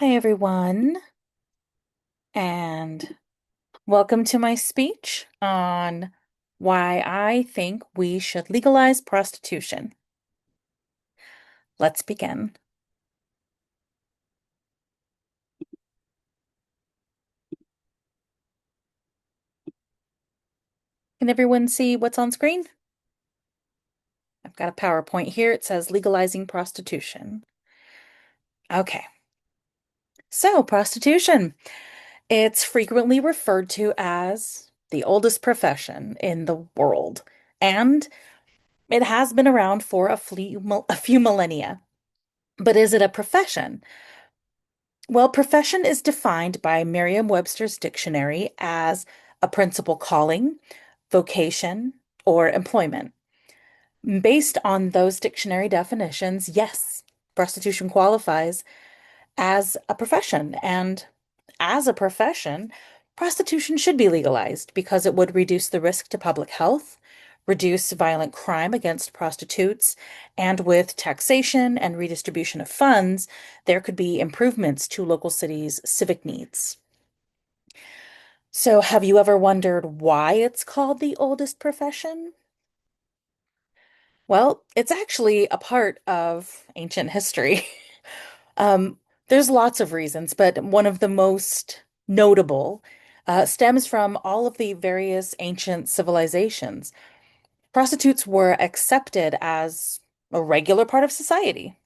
Hi, everyone, and welcome to my speech on why I think we should legalize prostitution. Let's begin. Can everyone see what's on screen? I've got a PowerPoint here. It says legalizing prostitution. Okay, so prostitution. It's frequently referred to as the oldest profession in the world, and it has been around for a few millennia. But is it a profession? Well, profession is defined by Merriam-Webster's dictionary as a principal calling, vocation, or employment. Based on those dictionary definitions, yes, prostitution qualifies as a profession. And as a profession, prostitution should be legalized because it would reduce the risk to public health, reduce violent crime against prostitutes, and with taxation and redistribution of funds, there could be improvements to local cities' civic needs. So, have you ever wondered why it's called the oldest profession? Well, it's actually a part of ancient history. Um, there's lots of reasons, but one of the most notable stems from all of the various ancient civilizations. Prostitutes were accepted as a regular part of society.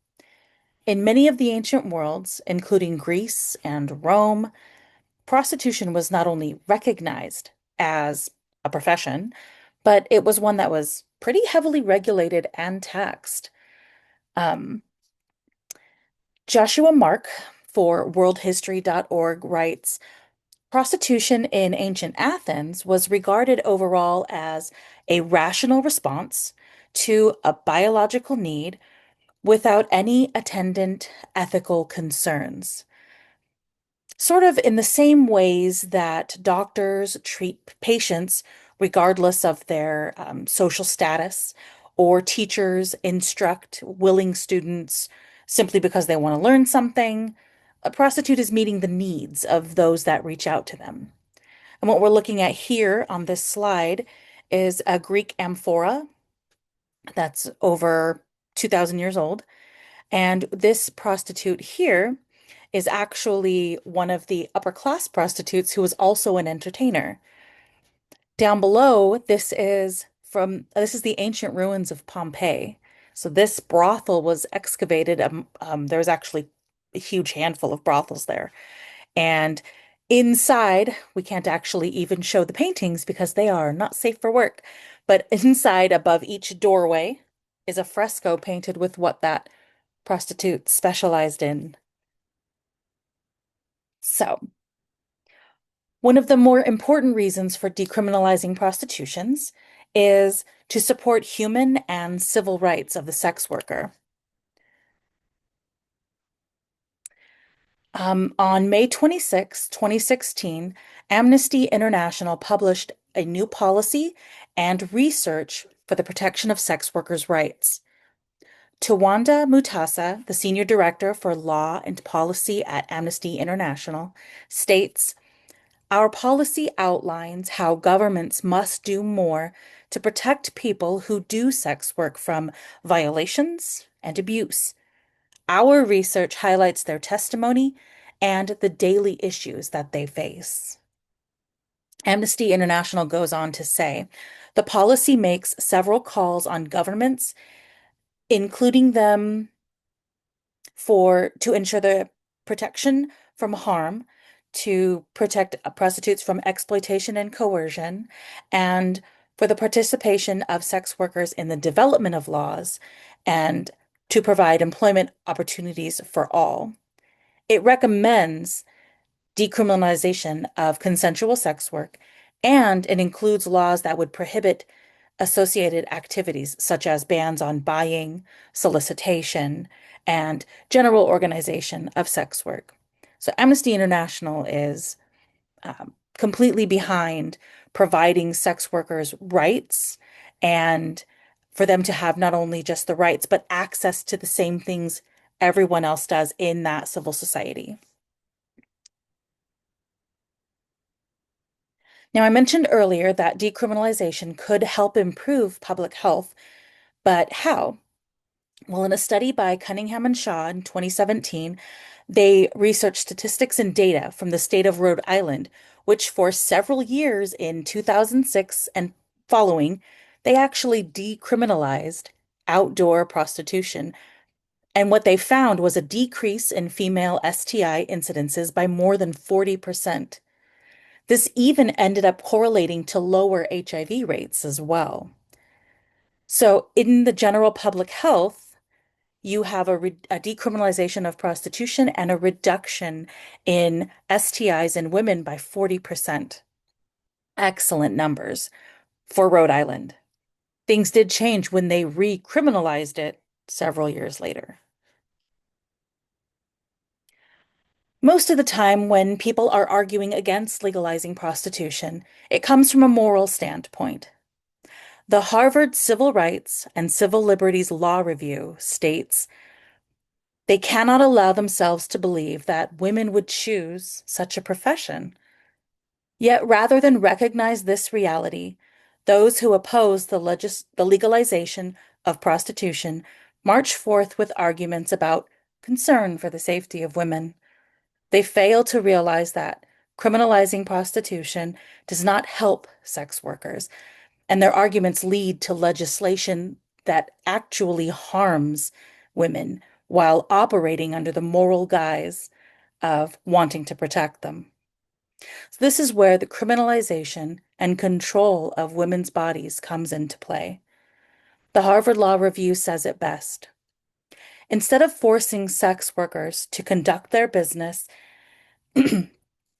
In many of the ancient worlds, including Greece and Rome, prostitution was not only recognized as a profession, but it was one that was pretty heavily regulated and taxed. Um, Joshua Mark for worldhistory.org writes, prostitution in ancient Athens was regarded overall as a rational response to a biological need without any attendant ethical concerns. Sort of in the same ways that doctors treat patients regardless of their social status, or teachers instruct willing students simply because they want to learn something. A prostitute is meeting the needs of those that reach out to them. And what we're looking at here on this slide is a Greek amphora that's over 2,000 years old. And this prostitute here is actually one of the upper class prostitutes who is also an entertainer. Down below, this is the ancient ruins of Pompeii. So this brothel was excavated. There was actually a huge handful of brothels there. And inside, we can't actually even show the paintings because they are not safe for work. But inside, above each doorway, is a fresco painted with what that prostitute specialized in. So, one of the more important reasons for decriminalizing prostitutions is to support human and civil rights of the sex worker. On May 26, 2016, Amnesty International published a new policy and research for the protection of sex workers' rights. Tawanda Mutasa, the Senior Director for Law and Policy at Amnesty International, states, our policy outlines how governments must do more to protect people who do sex work from violations and abuse. Our research highlights their testimony and the daily issues that they face. Amnesty International goes on to say, the policy makes several calls on governments, including them to ensure the protection from harm, to protect prostitutes from exploitation and coercion, and for the participation of sex workers in the development of laws, and to provide employment opportunities for all. It recommends decriminalization of consensual sex work, and it includes laws that would prohibit associated activities such as bans on buying, solicitation, and general organization of sex work. So Amnesty International is completely behind providing sex workers rights and for them to have not only just the rights, but access to the same things everyone else does in that civil society. Now, I mentioned earlier that decriminalization could help improve public health, but how? Well, in a study by Cunningham and Shaw in 2017, they researched statistics and data from the state of Rhode Island, which for several years in 2006 and following, they actually decriminalized outdoor prostitution. And what they found was a decrease in female STI incidences by more than 40%. This even ended up correlating to lower HIV rates as well. So, in the general public health, you have a decriminalization of prostitution and a reduction in STIs in women by 40%. Excellent numbers for Rhode Island. Things did change when they recriminalized it several years later. Most of the time, when people are arguing against legalizing prostitution, it comes from a moral standpoint. The Harvard Civil Rights and Civil Liberties Law Review states they cannot allow themselves to believe that women would choose such a profession. Yet, rather than recognize this reality, those who oppose the legalization of prostitution march forth with arguments about concern for the safety of women. They fail to realize that criminalizing prostitution does not help sex workers, and their arguments lead to legislation that actually harms women while operating under the moral guise of wanting to protect them. So this is where the criminalization and control of women's bodies comes into play. The Harvard Law Review says it best. Instead of forcing sex workers to conduct their business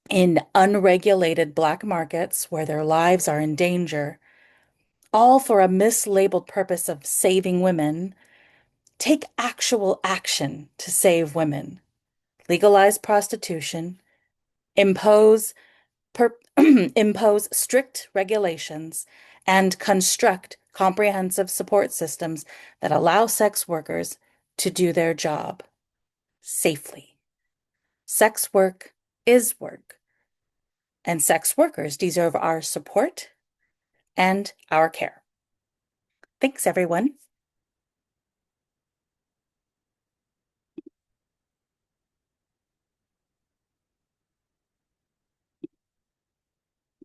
in unregulated black markets where their lives are in danger, all for a mislabeled purpose of saving women, take actual action to save women. Legalize prostitution, impose impose strict regulations, and construct comprehensive support systems that allow sex workers to do their job safely. Sex work is work, and sex workers deserve our support and our care. Thanks, everyone.